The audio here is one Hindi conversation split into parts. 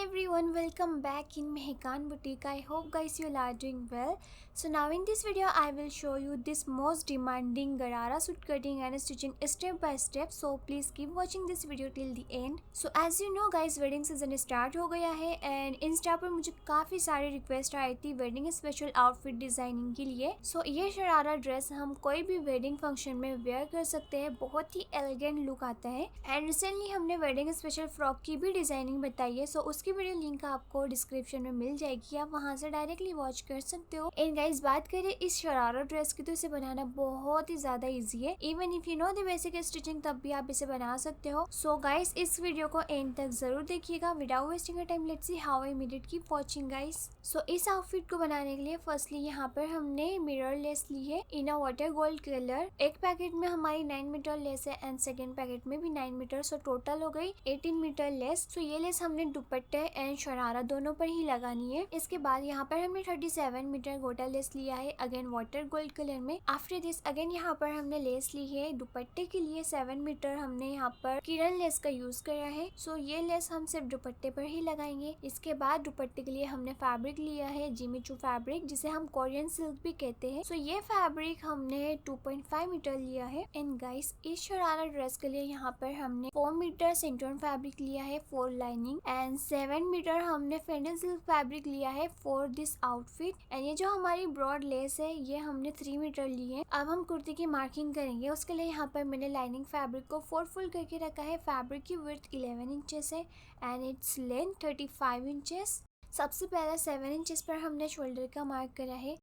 everyone, welcome back in Mehikan Boutique. I hope guys you all are doing well. So now in this video I will show you this most demanding Garara suit cutting and stitching step by step. So please keep watching this video till the end. So as you know guys, wedding season start हो गया है and इंस्टा पर मुझे काफ़ी सारी रिक्वेस्ट आई थी वेडिंग स्पेशल आउटफिट डिजाइनिंग के लिए. सो ये शरारा ड्रेस हम कोई भी वेडिंग फंक्शन में वेयर कर सकते हैं. बहुत ही एलिगेंट लुक आता है एंड रिसेंटली हमने वेडिंग स्पेशल फ्रॉक की भी डिजाइनिंग बताई है. सो उसकी वीडियो लिंक आपको डिस्क्रिप्शन में मिल जाएगी, आप वहां से डायरेक्टली वॉच कर सकते हो. एंड गाइस बात करें इस शरारा ड्रेस की तो इसे बनाना बहुत ही ज्यादा इजी है. Even if you know the basic stitching तब भी आप इसे बना सकते हो. सो गाइस इस वीडियो को एंड तक जरूर देखिएगा without wasting time. Let's see how I made it. Keep watching guys. So इस आउटफिट को बनाने के लिए फर्स्टली यहाँ पर हमने मिरर लेस ली है इन अ वाटर गोल्ड कलर. एक पैकेट में हमारी 9 मीटर लेस है एंड सेकेंड पैकेट में भी 9 मीटर. सो टोटल हो गई 18 मीटर लेस. सो ये लेस हमने दुपट्टे एंड शरारा दोनों पर ही लगानी है. इसके बाद यहाँ पर हमने 37 मीटर गोटा लेस लिया है अगेन वाटर गोल्ड कलर में. आफ्टर दिस अगेन यहाँ पर हमने लेस ली है दुपट्टे के लिए 7 मीटर. हमने यहाँ पर किरण लेस का यूज करा है. सो ये लेस हम सिर्फ दुपट्टे पर ही लगाएंगे. इसके बाद दुपट्टे के लिए हमने फैब्रिक लिया है जिमीचू फैब्रिक जिसे हम कोरियन सिल्क भी कहते हैं. सो ये फैब्रिक हमने 2.5 मीटर लिया है. एंड गाइस इस शरारा ड्रेस के लिए यहाँ पर हमने 4 मीटर सिंटोन फैब्रिक लिया है फॉर लाइनिंग एंड 7 मीटर हमने फेंडल सिल्क फैब्रिक लिया है फॉर दिस आउटफिट. एंड ये जो हमारी ब्रॉड लेस है ये हमने 3 मीटर ली है. अब हम कुर्ती की मार्किंग करेंगे. उसके लिए यहाँ पर मैंने लाइनिंग फैब्रिक को 4 फोल्ड करके रखा है. फैब्रिक की विड्थ 11 इंचेस है एंड इट्स लेंथ 35 इंचेस. सबसे पहले 7 इंचेस पर हमने शोल्डर का मार्क करा है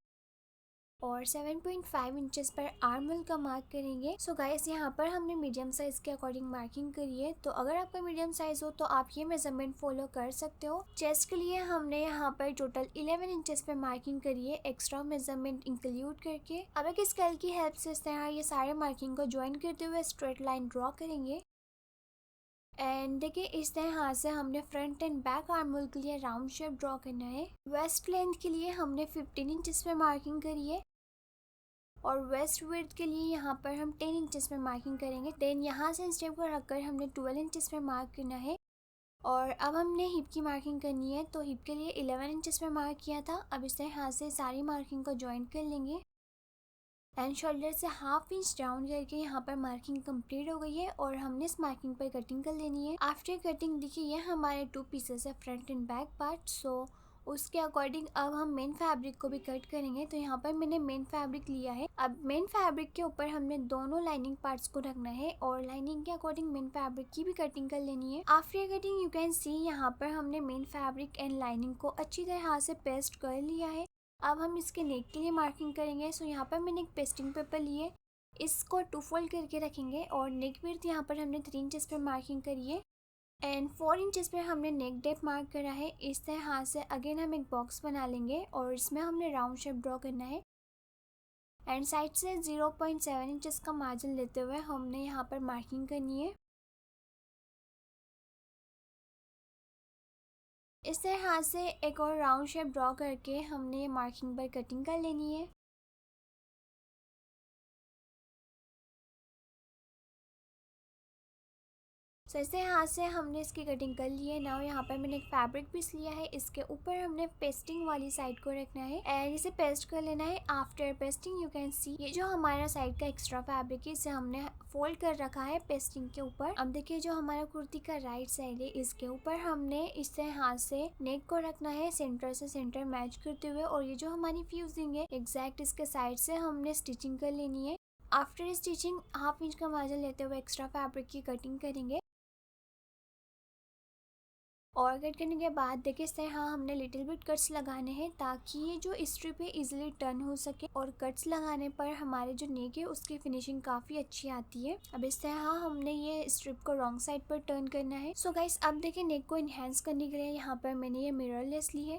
और 7.5 इंचेस पर आर्म होल का मार्क करेंगे. सो गाइस यहाँ पर हमने मीडियम साइज के अकॉर्डिंग मार्किंग करी है. तो अगर आपका मीडियम साइज हो तो आप ये मेजरमेंट फॉलो कर सकते हो. चेस्ट के लिए हमने यहाँ पर टोटल 11 इंचेस पर मार्किंग करी है एक्स्ट्रा मेजरमेंट इंक्लूड करके. अब एक स्केल की हेल्प से इस तरह ये सारे मार्किंग को ज्वाइन करते हुए स्ट्रेट लाइन ड्रॉ करेंगे. एंड देखिए इस तरह हाथ से हमने front end back arm hole के लिए राउंड शेप ड्रॉ करना है. वेस्ट लेंथ के लिए हमने 15 इंचेस पे मार्किंग करी है और वेस्ट विड्थ के लिए यहाँ पर हम 10 इंचेस में मार्किंग करेंगे. देन यहाँ से स्टेप को रखकर हमने 12 इंचेस में मार्क करना है. और अब हमने हिप की मार्किंग करनी है. तो हिप के लिए 11 इंचेस में मार्क किया था. अब इस तरह हाथ से सारी मार्किंग को ज्वाइन कर लेंगे एंड शोल्डर से हाफ इंच डाउन करके यहाँ पर मार्किंग कंप्लीट हो गई है और हमने इस मार्किंग पर कटिंग कर लेनी है. आफ्टर कटिंग देखिए ये हमारे 2 पीसेस है फ्रंट एंड बैक पार्ट. सो उसके अकॉर्डिंग अब हम मेन फैब्रिक को भी कट करेंगे. तो यहाँ पर मैंने मेन फैब्रिक लिया है. अब मेन फैब्रिक के ऊपर हमने दोनों लाइनिंग पार्ट्स को रखना है और लाइनिंग के अकॉर्डिंग मेन फैब्रिक की भी कटिंग कर लेनी है. After cutting you can see यहाँ पर हमने मेन फैब्रिक एंड लाइनिंग को अच्छी तरह हाथ से पेस्ट कर लिया है. अब हम इसके नेक के लिए मार्किंग करेंगे. सो यहाँ पर मैंने एक पेस्टिंग पेपर लिए, इसको 2 फोल्ड करके रखेंगे और नेक विड्थ यहाँ पर हमने 3 इंचेस पर मार्किंग करी है एंड 4 इंचेस पर हमने नेक डेप्थ मार्क करा है. इस तरह हाथ से अगेन हम एक बॉक्स बना लेंगे और इसमें हमने राउंड शेप ड्रॉ करना है एंड साइड से 0.7 इंचेस का मार्जिन लेते हुए हमने यहाँ पर मार्किंग करनी है. इस तरह हाथ से एक और राउंड शेप ड्रॉ करके हमने ये मार्किंग पर कटिंग कर लेनी है. सो इसे हाथ से हमने इसकी कटिंग कर ली है. नाउ यहाँ पर मैंने एक फैब्रिक पीस लिया है, इसके ऊपर हमने पेस्टिंग वाली साइड को रखना है एंड इसे पेस्ट कर लेना है. After pasting you can see ये जो हमारा साइड का एक्स्ट्रा फैब्रिक है इसे हमने फोल्ड कर रखा है पेस्टिंग के ऊपर. अब देखिए जो हमारा कुर्ती का राइट साइड है इसके ऊपर हमने इस तरह हाथ से नेक को रखना है सेंटर से सेंटर मैच करते हुए और ये जो हमारी फ्यूजिंग है एग्जैक्ट इसके साइड से हमने स्टिचिंग कर लेनी है. आफ्टर स्टिचिंग हाफ इंच का मार्जिन लेते हुए एक्स्ट्रा फैब्रिक की कटिंग करेंगे और कट करने के बाद देखिए इस तरह हमने लिटिल बिट कट्स लगाने हैं ताकि ये जो स्ट्रिप है इजीली टर्न हो सके और कट्स लगाने पर हमारे जो नेक है उसकी फिनिशिंग काफ़ी अच्छी आती है. अब इस तरह हमने ये स्ट्रिप को रॉन्ग साइड पर टर्न करना है. सो गाइस अब देखिए नेक को इन्हेंस करने के लिए यहाँ पर मैंने ये मिरर लेस ली है.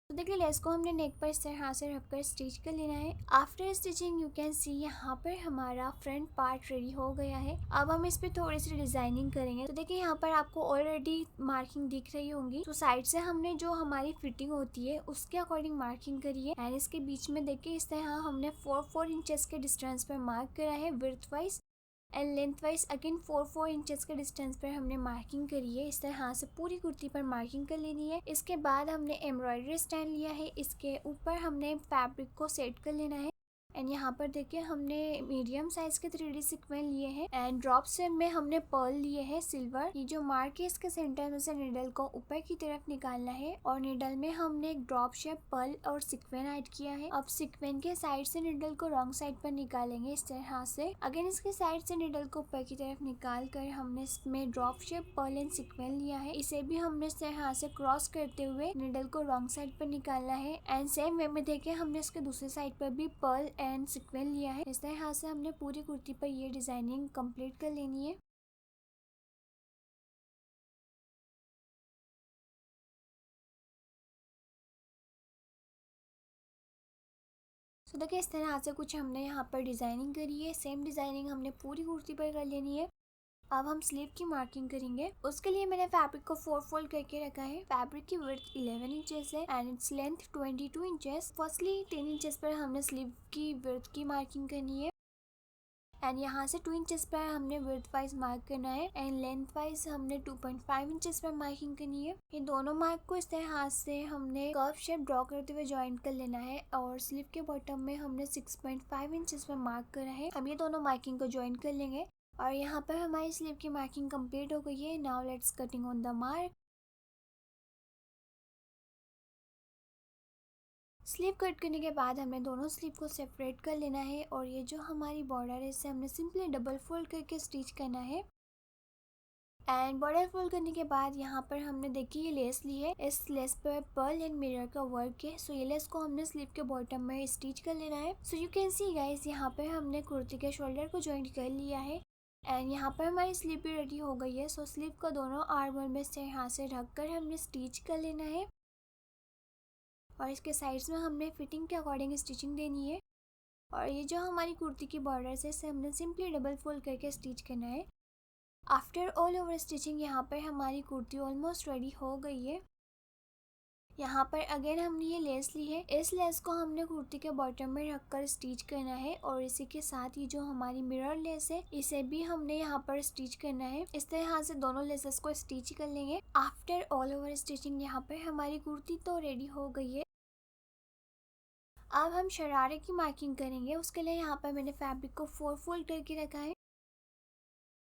तो देखिए लेस को हमने नेक पर इस तरह हाथ से रखकर स्टिच कर लेना है. After stitching you can see यहाँ पर हमारा फ्रंट पार्ट रेडी हो गया है. अब हम इस पे थोड़ी सी डिजाइनिंग करेंगे. तो देखिए यहाँ पर आपको ऑलरेडी मार्किंग दिख रही होंगी. तो साइड से हमने जो हमारी फिटिंग होती है उसके अकॉर्डिंग मार्किंग करी है एंड इसके बीच में देखिए इस तरह हमने 4 इंचेस के डिस्टेंस पर मार्क करा है width wise and length wise again 4 inches के डिस्टेंस पर हमने मार्किंग करी है। इस तरह से पूरी कुर्ती पर मार्किंग कर लेनी है। इसके बाद हमने एम्ब्रॉयडरी स्टैंड लिया है, इसके ऊपर हमने फैब्रिक को सेट कर लेना है। एंड यहाँ पर देखिए हमने मीडियम साइज के 3D सीक्वेंस लिए हैं एंड ड्रॉप शेप में हमने पर्ल लिए हैं सिल्वर। ये जो मार्क है इसके सेंटर में से निडल को ऊपर की तरफ निकालना है और निडल में हमने एक ड्रॉप शेप पर्ल और सीक्वेंस ऐड किया है। अब सीक्वेंस के साइड से निडल को रॉन्ग साइड पर निकालेंगे इस तरह से। अगेन इसके साइड से निडल को ऊपर की तरफ निकाल कर हमने इसमें drop shape Perl and sequence लिया है। इसे भी हमने इस तरह से क्रॉस करते हुए निडल को रॉन्ग साइड पर निकालना है। एंड सेम वे में देखिए हमने इसके दूसरे साइड पर भी पर्ल एंड सीक्वेंस लिया है। इस तरह से हमने पूरी कुर्ती पर ये डिजाइनिंग कंप्लीट कर लेनी है। तो देखिए इस तरह से कुछ हमने यहाँ पर डिजाइनिंग करी है। सेम डिजाइनिंग हमने पूरी कुर्ती पर कर लेनी है। अब हम स्लीव की मार्किंग करेंगे। उसके लिए मैंने फैब्रिक को 4 फोल्ड करके रखा है। फैब्रिक की विड्थ 11 इंचेस है and its length 22 inches. Firstly 10 inches पर हमने स्लीव की विड्थ की मार्किंग करनी है एंड यहाँ से 2 इंचेस पर हमने विड्थ वाइज मार्क करना है एंड लेंथ वाइज हमने 2.5 इंचेस पर मार्किंग करनी है। ये दोनों मार्क को इस तरह से हमने कर्व शेप ड्रॉ करते हुए ज्वाइंट कर लेना है और स्लीव के बॉटम में हमने 6.5 इंचेस पर मार्क करा है। हम ये दोनों मार्किंग को ज्वाइंट कर लेंगे और यहाँ पर हमारी स्लीव की मार्किंग कंप्लीट हो गई है। Now let's cutting on the mark. Sleeve cut करने के बाद हमें दोनों स्लीव को सेपरेट कर लेना है और ये जो हमारी बॉर्डर है इसे हमने सिंपली डबल फोल्ड करके स्टिच करना है। एंड बॉर्डर फोल्ड करने के बाद यहाँ पर हमने देखिए ये लेस ली है। इस लेस पर पर्ल एंड मिरर का वर्क है। सो ये लेस को हमने स्लीव के बॉटम में स्टिच कर लेना है। So you can see guys यहाँ पर हमने कुर्ती के शोल्डर को ज्वाइंट कर लिया है एंड यहाँ पर हमारी स्लीव भी रेडी हो गई है। सो स्लीव को दोनों आर्मर में से यहाँ से ढककर हमने स्टिच कर लेना है और इसके साइड्स में हमने फिटिंग के अकॉर्डिंग स्टिचिंग देनी है। और ये जो हमारी कुर्ती की बॉर्डर है इसे हमने सिंपली डबल फोल्ड करके स्टिच करना है। आफ्टर ऑल ओवर स्टिचिंग यहाँ पर हमारी कुर्ती ऑलमोस्ट रेडी हो गई है। यहाँ पर अगेन हमने ये लेस ली है। इस लेस को हमने कुर्ती के बॉटम में रखकर स्टिच करना है और इसी के साथ ही जो हमारी मिरर लेस है इसे भी हमने यहाँ पर स्टिच करना है। इस तरह से दोनों लेसेस को स्टिच कर लेंगे। आफ्टर ऑल ओवर स्टिचिंग यहाँ पर हमारी कुर्ती तो रेडी हो गई है। अब हम शरारे की मार्किंग करेंगे। उसके लिए यहाँ पर मैंने फैब्रिक को 4 फोल्ड करके रखा है।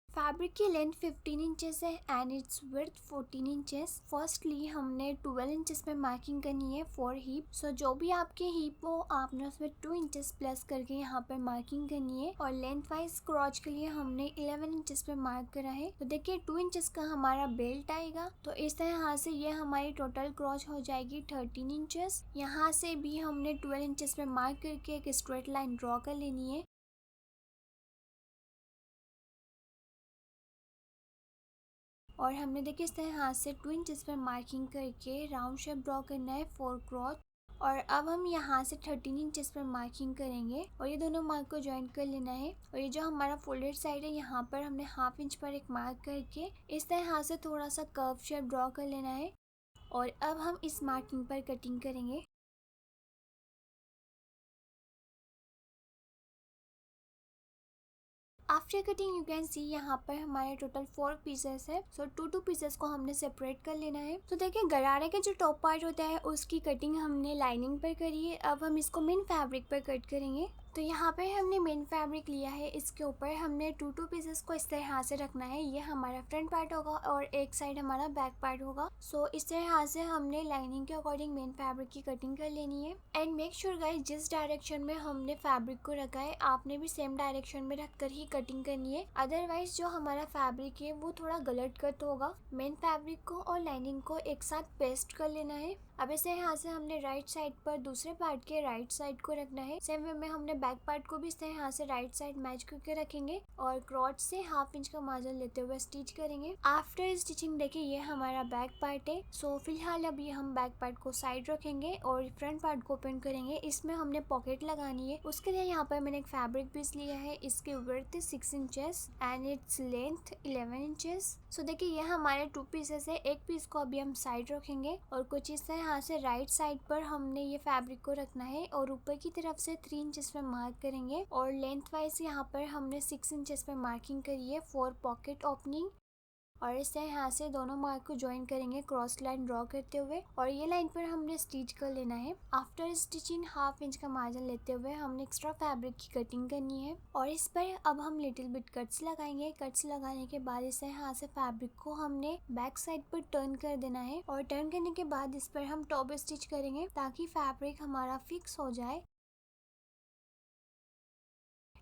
फैब्रिक की लेंथ 15 इंचेस है and its width 14 inches. Firstly हमने 12 इंचेस पे मार्किंग करनी है फॉर हीप। सो जो भी आपके हीप हो आपने उसमें 2 इंचेस प्लस करके यहाँ पर मार्किंग करनी है। और लेंथ वाइज क्रॉच के लिए हमने 11 इंचेस पे मार्क करा है। तो देखिए 2 इंचेस का हमारा बेल्ट आएगा। तो इस तरह से ये हमारी टोटल क्रॉच हो जाएगी 13 इंचेस। यहाँ से भी हमने 12 इंचेस पे मार्क करके एक स्ट्रेट लाइन ड्रॉ कर लेनी है। और हमने देखिए इस तरह हाथ से 2 इंचेस पर मार्किंग करके राउंड शेप ड्रॉ करना है फॉर क्रॉच। और अब हम यहाँ से 13 इंचेस पर मार्किंग करेंगे और ये दोनों मार्क को ज्वाइन कर लेना है। और ये जो हमारा फोल्डेड साइड है यहाँ पर हमने हाफ इंच पर एक मार्क करके इस तरह से थोड़ा सा कर्व शेप ड्रॉ कर लेना है। और अब हम इस मार्किंग पर कटिंग करेंगे। After cutting you can see यहाँ पर हमारे टोटल 4 पीसेस है। सो 2 पीसेस को हमने सेपरेट कर लेना है। तो देखिए गरारे के जो टॉप पार्ट होता है उसकी कटिंग हमने लाइनिंग पर करी है। अब हम इसको मेन फैब्रिक पर कट करेंगे। तो यहाँ पे हमने मेन फैब्रिक लिया है। इसके ऊपर हमने 2 पीसेस को इस तरह से रखना है। ये हमारा फ्रंट पार्ट होगा और एक साइड हमारा बैक पार्ट होगा। सो इस तरह से हमने लाइनिंग के अकॉर्डिंग मेन फैब्रिक की कटिंग कर लेनी है। एंड मेक श्योर गाइस जिस डायरेक्शन में हमने फैब्रिक को रखा है आपने भी सेम डायरेक्शन में रखकर ही कटिंग करनी है। अदरवाइज जो हमारा फैब्रिक है वो थोड़ा गलत कट होगा। मेन फैब्रिक को और लाइनिंग को एक साथ पेस्ट कर लेना है। अब इसे यहाँ से हमने राइट साइड पर दूसरे पार्ट के राइट साइड को रखना है। सेम वे में हमने बैक पार्ट को भी इस तरह यहाँ से राइट साइड मैच करके रखेंगे और क्रॉच से हाफ इंच का मार्जिन लेते हुए स्टिच करेंगे। आफ्टर स्टिचिंग देखिए ये हमारा बैक पार्ट है। सो फिलहाल अभी हम बैक पार्ट को साइड रखेंगे और फ्रंट पार्ट को ओपन करेंगे। इसमें हमने पॉकेट लगानी है। उसके लिए यहाँ पर मैंने एक फैब्रिक पीस लिया है। इसकी width 6 inches and its length 11 inches. So देखिए ये हमारे 2 पीसेस है। एक पीस को अभी हम साइड रखेंगे और कुछ इस तरह से राइट साइड पर हमने ये फैब्रिक को रखना है और ऊपर की तरफ से 3 इंचेस में मार्क करेंगे और लेंथ वाइज यहाँ पर हमने 6 इंचेस पे मार्किंग करी है फॉर पॉकेट ओपनिंग। और इससे यहाँ से दोनों मार्क को ज्वाइन करेंगे क्रॉस लाइन ड्रॉ करते हुए और ये लाइन पर हमने स्टिच कर लेना है। आफ्टर स्टिचिंग हाफ इंच का मार्जिन लेते हुए हमने एक्स्ट्रा फैब्रिक की कटिंग करनी है और इस पर अब हम लिटिल बिट कट्स लगाएंगे। कट्स लगाने के बाद इसे यहाँ से फैब्रिक को हमने बैक साइड पर टर्न कर देना है और टर्न करने के बाद इस पर हम टॉप स्टिच करेंगे ताकि फैब्रिक हमारा फिक्स हो जाए।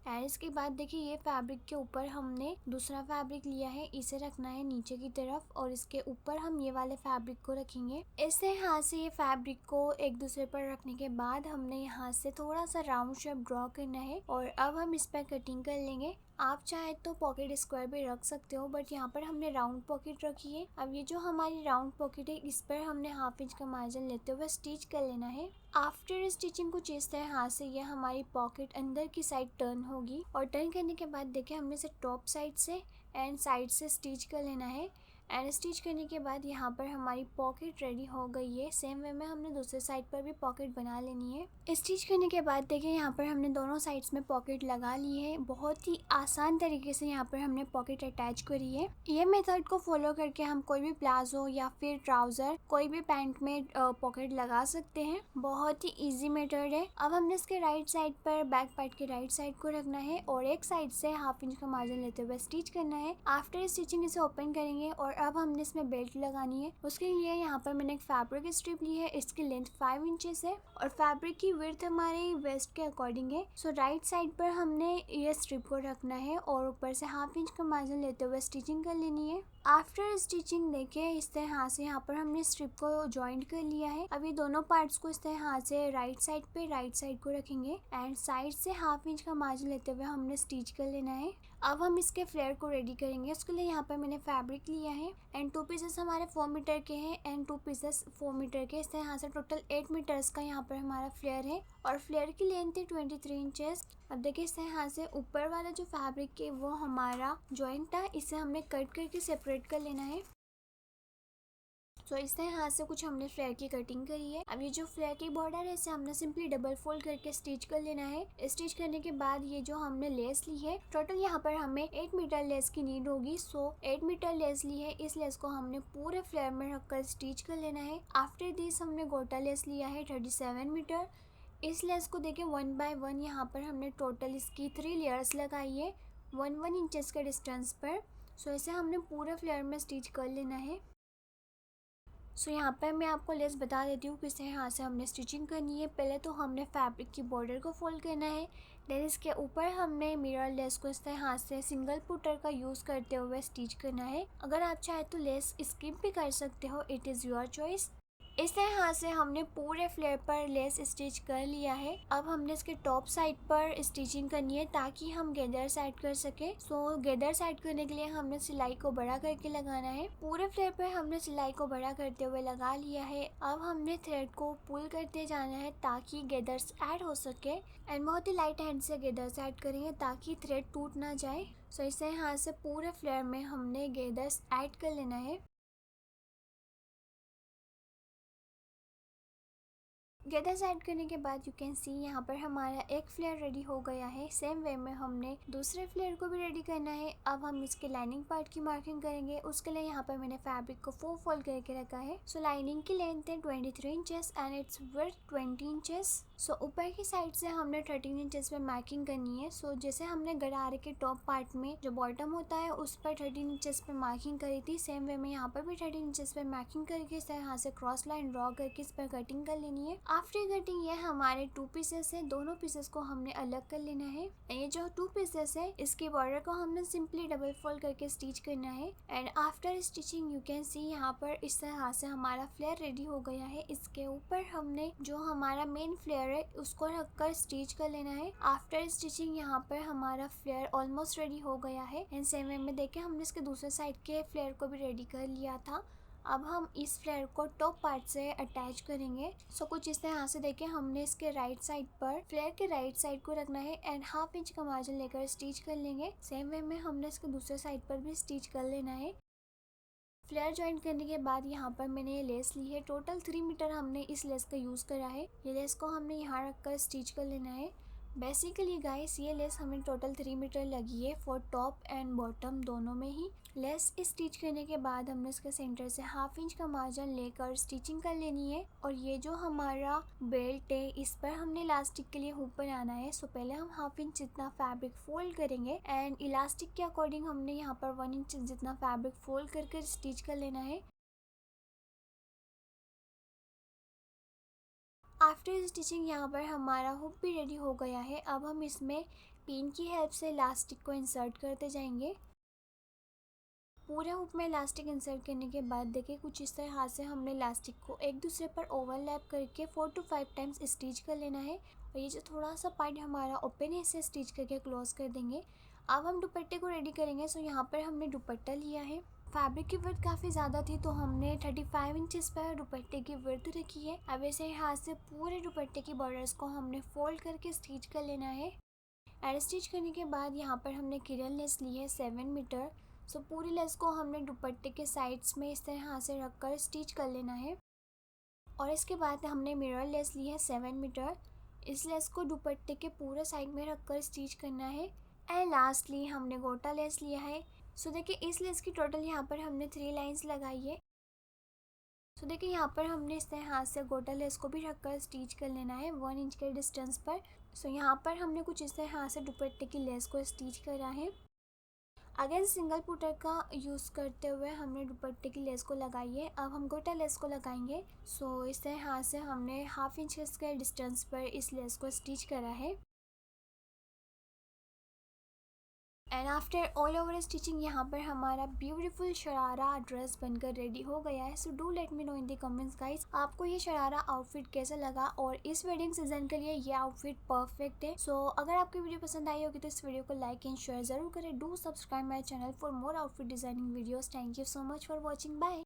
एंड इसके बाद देखिए ये फैब्रिक के ऊपर हमने दूसरा फैब्रिक लिया है, इसे रखना है नीचे की तरफ और इसके ऊपर हम ये वाले फैब्रिक को रखेंगे। इससे यहाँ से ये फैब्रिक को एक दूसरे पर रखने के बाद हमने यहाँ से थोड़ा सा राउंड शेप ड्रॉ करना है और अब हम इस पर कटिंग कर लेंगे। आप चाहे तो पॉकेट स्क्वायर भी रख सकते हो बट यहाँ पर हमने राउंड पॉकेट रखी है। अब ये जो हमारी राउंड पॉकेट है इस पर हमने हाफ इंच का मार्जिन लेते हुए स्टिच कर लेना है। आफ्टर स्टिचिंग कुछ इस तरह हाथ से ये हमारी पॉकेट अंदर की साइड टर्न होगी और टर्न करने के बाद देखिए हमने इसे टॉप साइड से एंड साइड से स्टिच कर लेना है। एंड स्टिच करने के बाद यहाँ पर हमारी पॉकेट रेडी हो गई है। सेम वे में हमने दूसरे साइड पर भी पॉकेट बना लेनी है। स्टिच करने के बाद देखिए यहाँ पर हमने दोनों साइड्स में पॉकेट लगा ली है। बहुत ही आसान तरीके से यहाँ पर हमने पॉकेट अटैच करी है। ये मेथड को फॉलो करके हम कोई भी प्लाजो या फिर ट्राउजर कोई भी पैंट में पॉकेट लगा सकते हैं। बहुत ही ईजी मेथड है। अब हमने इसके राइट साइड पर बैक पार्ट के राइट साइड को रखना है और एक साइड से हाफ इंच का मार्जिन लेते हुए स्टिच करना है। आफ्टर स्टिचिंग इसे ओपन करेंगे और अब हमने इसमें बेल्ट लगानी है। उसके लिए यहाँ पर मैंने एक फैब्रिक स्ट्रिप ली है, इसकी लेंथ 5 इंचेस है और फैब्रिक की विड्थ हमारे वेस्ट के अकॉर्डिंग है। सो राइट साइड पर हमने ये स्ट्रिप को रखना है और ऊपर से हाफ इंच का मार्जिन लेते हुए स्टिचिंग कर लेनी है। आफ्टर स्टिचिंग देखिए इस तरह से यहाँ पर हमने स्ट्रिप को ज्वाइंट कर लिया है। अब ये दोनों पार्ट्स को इस तरह से राइट साइड को रखेंगे एंड साइड से हाफ इंच का मार्जिन लेते हुए हमने स्टिच कर लेना है। अब हम इसके फ्लेयर को रेडी करेंगे। उसके लिए यहाँ पर मैंने फैब्रिक लिया है एंड 2 पीसेस हमारे 4 मीटर के हैं एंड 2 पीसेस 4 मीटर के। इस तरह से टोटल 8 मीटर्स का यहाँ पर हमारा फ्लेयर है और फ्लेयर की लेंथ है 23 इंचेस। अब देखिए इस तरह से ऊपर वाला जो फैब्रिक है वो हमारा जॉइंट था, इसे हमने कट करके सेपरेट कर लेना है। तो इस तरह से कुछ हमने फ्लेयर की कटिंग करी है। अब ये जो फ्लेयर की बॉर्डर है इसे हमने सिंपली डबल फोल्ड करके स्टिच कर लेना है। स्टिच करने के बाद ये जो हमने लेस ली है टोटल यहाँ पर हमें 8 मीटर लेस की नीड होगी। सो 8 मीटर लेस ली है, इस लेस को हमने पूरे फ्लेयर में रखकर स्टिच कर लेना है। आफ्टर दिस हमने गोटा लेस लिया है 37 मीटर। इस लेस को देखिए 1 बाय 1 यहाँ पर हमने टोटल इसकी 3 लेयर्स लगाई है 1 इंचेस के डिस्टेंस पर। सो इसे हमने पूरे फ्लेयर में स्टिच कर लेना है। सो यहाँ पर मैं आपको लेस बता देती हूँ किस तरह से हमने स्टिचिंग करनी है। पहले तो हमने फैब्रिक की बॉर्डर को फोल्ड करना है, देन इसके ऊपर हमने मिरर लेस को इस तरह से सिंगल पुटर का यूज़ करते हुए स्टिच करना है। अगर आप चाहे तो लेस स्किप भी कर सकते हो, इट इज़ योर चॉइस। इस तरह से हमने पूरे फ्लेयर पर लेस स्टिच कर लिया है। अब हमने इसके टॉप साइड पर स्टिचिंग करनी है ताकि हम गेदर साइड कर सके। सो गेदर साइड करने के लिए हमने सिलाई को बड़ा करके लगाना है। पूरे फ्लेयर पर हमने सिलाई को बड़ा करते हुए लगा लिया है। अब हमने थ्रेड को पुल करते जाना है ताकि गेदर्स ऐड हो सके एंड बहुत ही लाइट हैंड से गेदर्स ऐड करेंगे ताकि थ्रेड टूट ना जाए। सो इस तरह से पूरे फ्लेयर में हमने गेदर्स ऐड कर लेना है। गेदर्स ऐड करने के बाद यू कैन सी यहाँ पर हमारा एक फ्लेयर रेडी हो गया है। सेम वे में हमने दूसरे फ्लेयर को भी रेडी करना है। अब हम इसके लाइनिंग पार्ट की मार्किंग करेंगे। उसके लिए यहाँ पर मैंने फैब्रिक को 4 फोल्ड करके रखा है। सो लाइनिंग की लेंथ है 23 inches and its width 20 inches. So ऊपर की साइड से हमने 13 इंचेस में मार्किंग करनी है। सो जैसे हमने गरारे के टॉप पार्ट में जो बॉटम होता है उस पर 13 इंचेस पे मार्किंग करी थी, सेम वे में यहाँ पर भी 13 इंचेस पे मार्किंग करके इस तरह से क्रॉस लाइन ड्रॉ करके इस पर कटिंग कर लेनी है। आफ्टर कटिंग ये हमारे 2 पीसेस है, दोनों पीसेस को हमने अलग कर लेना है। ये जो 2 पीसेस है इसकी बॉर्डर को हमने सिंपली डबल फोल्ड करके स्टिच करना है and after stitching you can see यहाँ पर इस तरह से हमारा फ्लेयर रेडी हो गया है। इसके ऊपर हमने जो हमारा मेन फ्लेयर है उसको रखकर स्टिच कर लेना है। आफ्टर स्टिचिंग यहाँ पर हमारा फ्लेयर ऑलमोस्ट रेडी हो गया है एंड सेम वे में देखें हमने इसके दूसरे साइड के फ्लेयर को भी रेडी कर लिया था। अब हम इस फ्लेयर को टॉप पार्ट से अटैच करेंगे। सो कुछ इस तरह से देखें हमने इसके राइट साइड पर फ्लेयर के राइट साइड को रखना है एंड हाफ इंच का मार्जिन लेकर स्टिच कर लेंगे। सेम वे में हमने इसके दूसरे साइड पर भी स्टिच कर लेना है। फ्लेयर ज्वाइन करने के बाद यहाँ पर मैंने ये लेस ली है। टोटल 3 मीटर हमने इस लेस का यूज़ करा है। ये लेस को हमने यहाँ रखकर स्टिच कर लेना है। बेसिकली गाइस ये लेस हमें टोटल 3 मीटर लगी है फॉर टॉप एंड बॉटम दोनों में ही। लेस स्टिच करने के बाद हमने इसके सेंटर से 1/2 इंच का मार्जिन लेकर स्टिचिंग कर लेनी है। और ये जो हमारा बेल्ट है इस पर हमने इलास्टिक के लिए हुक बनाना है। सो पहले हम 1/2 इंच जितना फैब्रिक फोल्ड करेंगे एंड इलास्टिक के अकॉर्डिंग हमने यहाँ पर 1 इंच जितना फैब्रिक फोल्ड करके स्टिच कर लेना है। आफ्टर स्टिचिंग यहाँ पर हमारा हुक भी रेडी हो गया है। अब हम इसमें पिन की हेल्प से इलास्टिक को इंसर्ट करते जाएंगे। पूरे हुक में इलास्टिक इंसर्ट करने के बाद देखिए कुछ इस तरह हाथ से हमने इलास्टिक को एक दूसरे पर ओवरलैप करके 4 to 5 टाइम्स स्टिच कर लेना है। और ये जो थोड़ा सा पार्ट हमारा ओपन है इसे स्टिच करके क्लोज कर देंगे। अब हम दुपट्टे को रेडी करेंगे। सो यहाँ पर हमने दुपट्टा लिया है। फैब्रिक की वर्थ काफ़ी ज़्यादा थी तो हमने 35 इंचेस पर दुपट्टे की वर्थ रखी है। अब ऐसे हाथ से पूरे दुपट्टे की बॉर्डर्स को हमने फोल्ड करके स्टिच कर लेना है। एंड स्टिच करने के बाद यहाँ पर हमने किरन लेस ली है 7 मीटर। सो पूरी लेस को हमने दुपट्टे के साइड्स में इस तरह हाथ से रखकर स्टिच कर लेना है। और इसके बाद हमने मिरर लेस ली है 7 मीटर। इस लेस को दुपट्टे के पूरे साइड में रखकर स्टिच करना है। एंड लास्टली हमने गोटा लेस लिया है। सो देखिए इस लेस की टोटल यहाँ पर हमने 3 लाइंस लगाई है। सो देखिए यहाँ पर हमने इस तरह हाथ से गोटा लेस को भी रखकर स्टिच कर लेना है 1 इंच के डिस्टेंस पर। सो यहाँ पर हमने कुछ इस तरह हाथ से दुपट्टे की लेस को स्टिच करा है। अगेन सिंगल पुटर का यूज़ करते हुए हमने दुपट्टे की लेस को लगाई है। अब हम गोटा लेस को लगाएंगे। सो इस तरह हाथ से हमने 1/2 इंच के डिस्टेंस पर इस लेस को स्टिच करा है। And after all over stitching यहाँ पर हमारा ब्यूटीफुल शरारा ड्रेस बनकर रेडी हो गया है। So do let me know in the comments guys आपको ये शरारा आउटफिट कैसा लगा और इस वेडिंग सीजन के लिए ये आउटफिट परफेक्ट है। सो अगर आपकी वीडियो पसंद आई होगी तो इस वीडियो को लाइक एंड शेयर जरूर करें। Do subscribe my channel for more outfit designing videos. Thank you so much for watching. Bye.